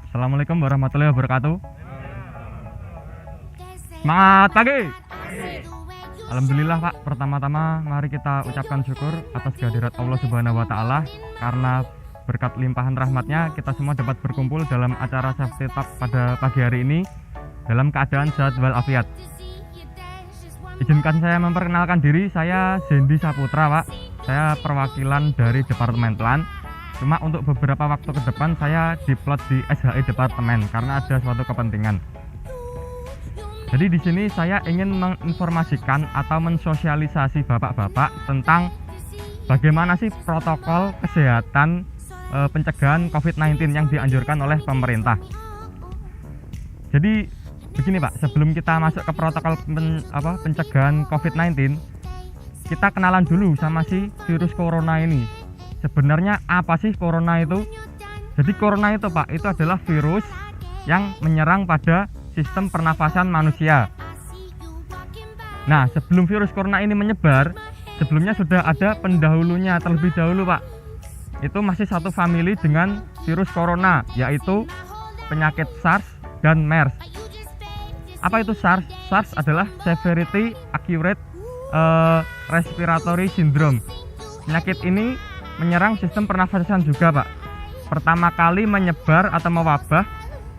Assalamualaikum warahmatullahi wabarakatuh. Semangat pagi. Alhamdulillah Pak, pertama-tama mari kita ucapkan syukur atas kehadirat Allah Subhanahu wa taala, karena berkat limpahan rahmatnya kita semua dapat berkumpul dalam acara Safety Talk pada pagi hari ini dalam keadaan sehat walafiat. Izinkan saya memperkenalkan diri, saya Zendi Saputra Pak. Saya perwakilan dari Departemen Plan. Cuma untuk beberapa waktu ke depan saya diplot di SHI Departemen karena ada suatu kepentingan. Jadi di sini saya ingin menginformasikan atau mensosialisasi bapak-bapak tentang bagaimana sih protokol kesehatan pencegahan COVID-19 yang dianjurkan oleh pemerintah. Jadi begini Pak, sebelum kita masuk ke protokol pencegahan COVID-19, kita kenalan dulu sama si virus corona ini. Sebenarnya apa sih corona itu? Jadi corona itu Pak, itu adalah virus yang menyerang pada sistem pernafasan manusia. Nah, sebelum virus corona ini menyebar, sebelumnya sudah ada pendahulunya terlebih dahulu Pak. Itu masih satu famili dengan virus corona, yaitu penyakit SARS dan MERS. Apa itu SARS? SARS adalah Severity Acute Respiratory Syndrome. Penyakit ini menyerang sistem pernafasan juga Pak. Pertama kali menyebar atau mewabah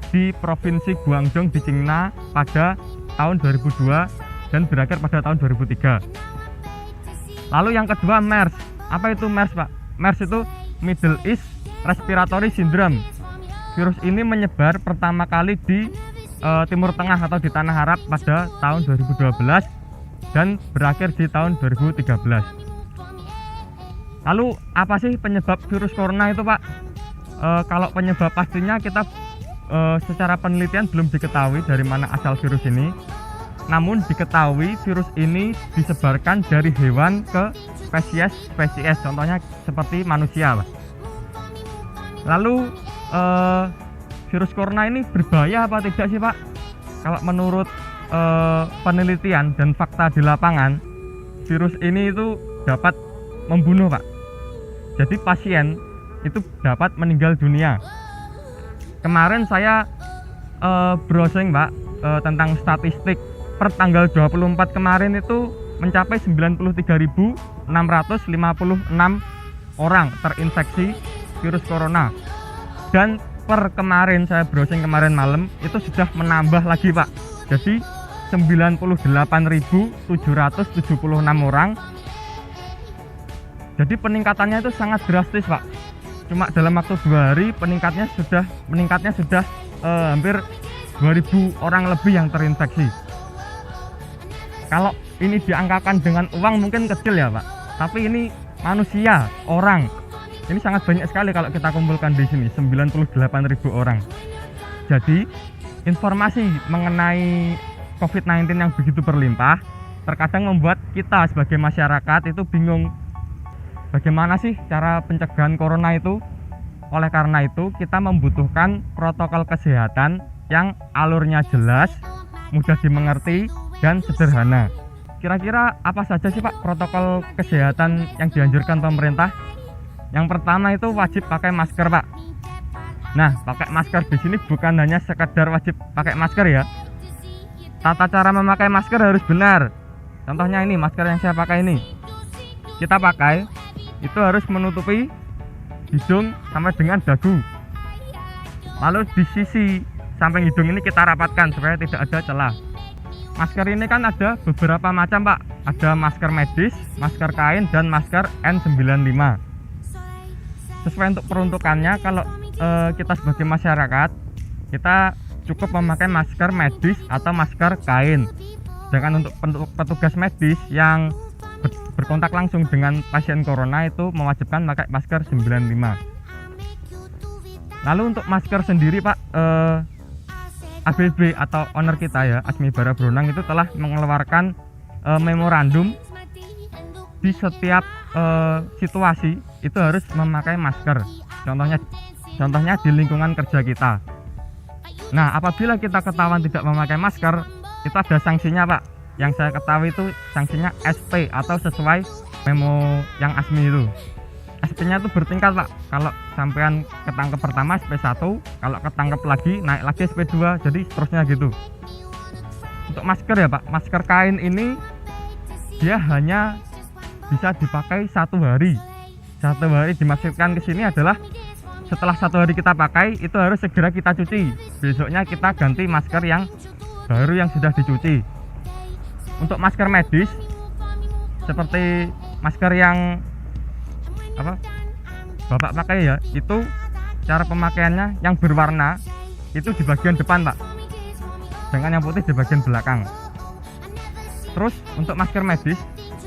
di Provinsi Guangdong di Cina pada tahun 2002 dan berakhir pada tahun 2003. Lalu yang kedua MERS. Apa itu MERS Pak? MERS itu Middle East Respiratory Syndrome. Virus ini menyebar pertama kali di Timur Tengah atau di Tanah Arab pada tahun 2012 dan berakhir di tahun 2013. Lalu apa sih penyebab virus corona itu Pak? Kalau penyebab pastinya kita secara penelitian belum diketahui dari mana asal virus ini. Namun diketahui virus ini disebarkan dari hewan ke spesies, contohnya seperti manusia Pak. Lalu virus corona ini berbahaya apa tidak sih Pak? Kalau menurut penelitian dan fakta di lapangan, virus ini itu dapat membunuh Pak. Jadi pasien itu dapat meninggal dunia. Kemarin saya browsing Pak tentang statistik per tanggal 24 kemarin itu mencapai 93.656 orang terinfeksi virus corona. Dan per kemarin saya browsing kemarin malam itu sudah menambah lagi Pak. Jadi 98.776 orang. Jadi peningkatannya itu sangat drastis Pak. Cuma dalam waktu 2 hari meningkatnya sudah hampir 2.000 orang lebih yang terinfeksi. Kalau ini diangkakan dengan uang mungkin kecil ya Pak. Tapi ini manusia, orang. Ini sangat banyak sekali kalau kita kumpulkan di sini, 98.000 orang. Jadi, informasi mengenai COVID-19 yang begitu berlimpah terkadang membuat kita sebagai masyarakat itu bingung bagaimana sih cara pencegahan corona itu. Oleh karena itu, kita membutuhkan protokol kesehatan yang alurnya jelas, mudah dimengerti, dan sederhana. Kira-kira apa saja sih Pak protokol kesehatan yang dianjurkan pemerintah? Yang pertama itu wajib pakai masker Pak. Nah, pakai masker di sini bukan hanya sekedar wajib pakai masker ya. Tata cara memakai masker harus benar. Contohnya ini masker yang saya pakai ini. Kita pakai itu harus menutupi hidung sampai dengan dagu. Lalu di sisi samping hidung ini kita rapatkan supaya tidak ada celah. Masker ini kan ada beberapa macam Pak. Ada masker medis, masker kain, dan masker N95. Sesuai untuk peruntukannya, kalau kita sebagai masyarakat kita cukup memakai masker medis atau masker kain. Sedangkan untuk petugas medis yang berkontak langsung dengan pasien corona itu mewajibkan pakai masker 95. Lalu untuk masker sendiri Pak, ABB atau owner kita ya, Asmi Bara Bronang itu telah mengeluarkan memorandum di setiap situasi itu harus memakai masker. Contohnya di lingkungan kerja kita. Nah, apabila kita ketahuan tidak memakai masker, itu ada sanksinya Pak. Yang saya ketahui itu sanksinya SP atau sesuai memo yang Asmi itu. SP-nya itu bertingkat Pak. Kalau sampean ketangkep pertama SP1, kalau ketangkep lagi naik lagi SP2, jadi seterusnya gitu. Untuk masker ya Pak, masker kain ini dia hanya bisa dipakai 1 hari. 1 hari dimaksudkan ke sini adalah setelah 1 hari kita pakai itu harus segera kita cuci. Besoknya kita ganti masker yang baru yang sudah dicuci. Untuk masker medis seperti masker yang Bapak pakai ya, itu cara pemakaiannya yang berwarna itu di bagian depan Pak, dengan yang putih di bagian belakang. Terus untuk masker medis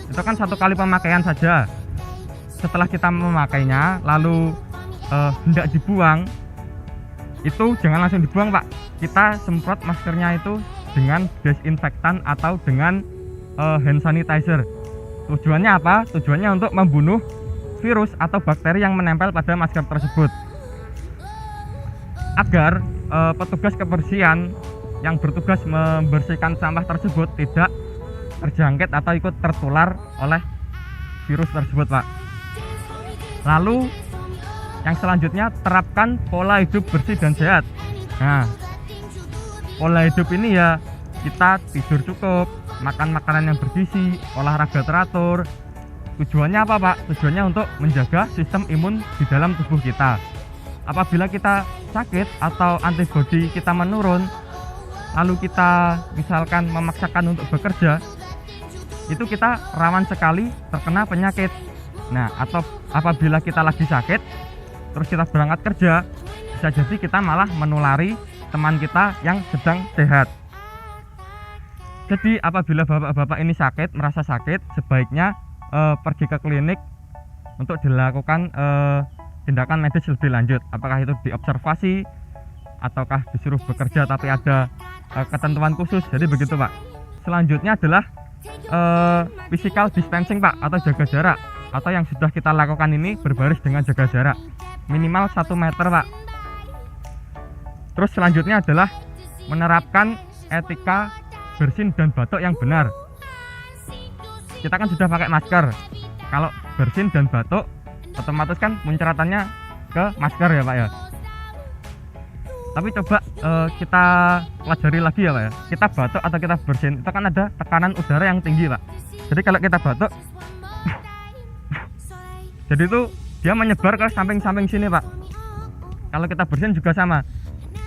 itu kan 1 kali pemakaian saja. Setelah kita memakainya lalu hendak dibuang, itu jangan langsung dibuang Pak. Kita semprot maskernya itu dengan desinfektan atau dengan hand sanitizer. Tujuannya apa? Tujuannya untuk membunuh virus atau bakteri yang menempel pada masker tersebut, agar petugas kebersihan yang bertugas membersihkan sampah tersebut tidak terjangkit atau ikut tertular oleh virus tersebut Pak. Lalu yang selanjutnya, terapkan pola hidup bersih dan sehat. Nah, pola hidup ini ya kita tidur cukup, makan makanan yang bergizi, olahraga teratur. Tujuannya apa Pak? Tujuannya untuk menjaga sistem imun di dalam tubuh kita. Apabila kita sakit atau antibodi kita menurun, lalu kita misalkan memaksakan untuk bekerja, itu kita rawan sekali terkena penyakit. Nah, atau apabila kita lagi sakit terus kita berangkat kerja, bisa jadi kita malah menulari teman kita yang sedang sehat. Jadi apabila bapak-bapak ini sakit, merasa sakit, sebaiknya pergi ke klinik untuk dilakukan tindakan medis lebih lanjut. Apakah itu diobservasi ataukah disuruh bekerja tapi ada ketentuan khusus. Jadi begitu Pak. Selanjutnya adalah physical distancing Pak, atau jaga jarak, atau yang sudah kita lakukan ini berbaris dengan jaga jarak minimal 1 meter Pak. Terus selanjutnya adalah menerapkan etika bersin dan batuk yang benar. Kita kan sudah pakai masker, kalau bersin dan batuk otomatis kan muncratannya ke masker ya Pak ya. Tapi coba kita pelajari lagi ya Pak ya, kita batuk atau kita bersin itu kan ada tekanan udara yang tinggi Pak. Jadi kalau kita batuk jadi itu dia menyebar ke samping-samping sini Pak. Kalau kita bersin juga sama.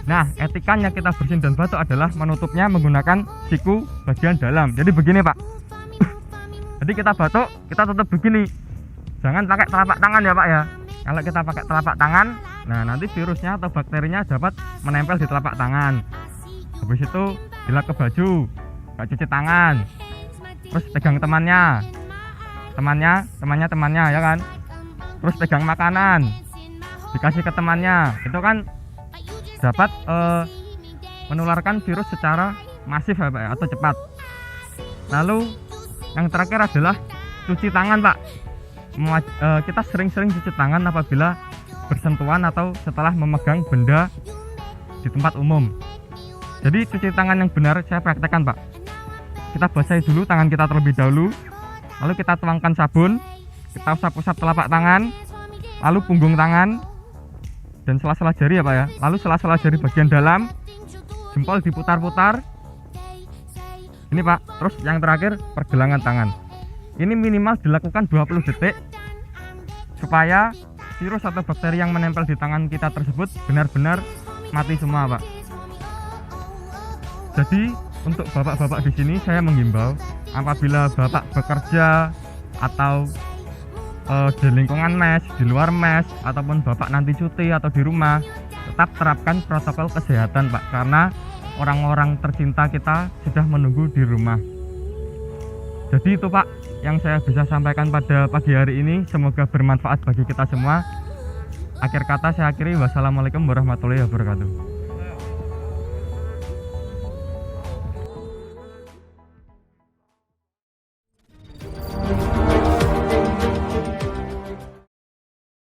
Nah, etikanya kita bersin dan batuk adalah menutupnya menggunakan siku bagian dalam. Jadi begini Pak. Jadi kita batuk, kita tutup begini. Jangan pakai telapak tangan ya Pak ya. Kalau kita pakai telapak tangan, nah nanti virusnya atau bakterinya dapat menempel di telapak tangan. Habis itu dilap ke baju, nggak cuci tangan. Terus pegang temannya ya kan. Terus pegang makanan, dikasih ke temannya. Itu kan dapat menularkan virus secara masif ya Pak ya, atau cepat. Lalu yang terakhir adalah cuci tangan Pak. Kita sering-sering cuci tangan apabila bersentuhan atau setelah memegang benda di tempat umum. Jadi cuci tangan yang benar saya praktekkan Pak. Kita basahi dulu tangan kita terlebih dahulu, lalu kita tuangkan sabun, kita usap-usap telapak tangan, lalu punggung tangan dan sela-sela jari ya Pak ya. Lalu sela-sela jari bagian dalam, jempol diputar-putar. Ini Pak. Terus yang terakhir pergelangan tangan. Ini minimal dilakukan 20 detik supaya virus atau bakteri yang menempel di tangan kita tersebut benar-benar mati semua Pak. Jadi untuk bapak-bapak di sini saya menghimbau, apabila bapak bekerja atau di lingkungan mes, di luar mes, ataupun bapak nanti cuti atau di rumah, tetap terapkan protokol kesehatan Pak, karena orang-orang tercinta kita sudah menunggu di rumah. Jadi itu Pak yang saya bisa sampaikan pada pagi hari ini, semoga bermanfaat bagi kita semua. Akhir kata saya akhiri, wassalamualaikum warahmatullahi wabarakatuh.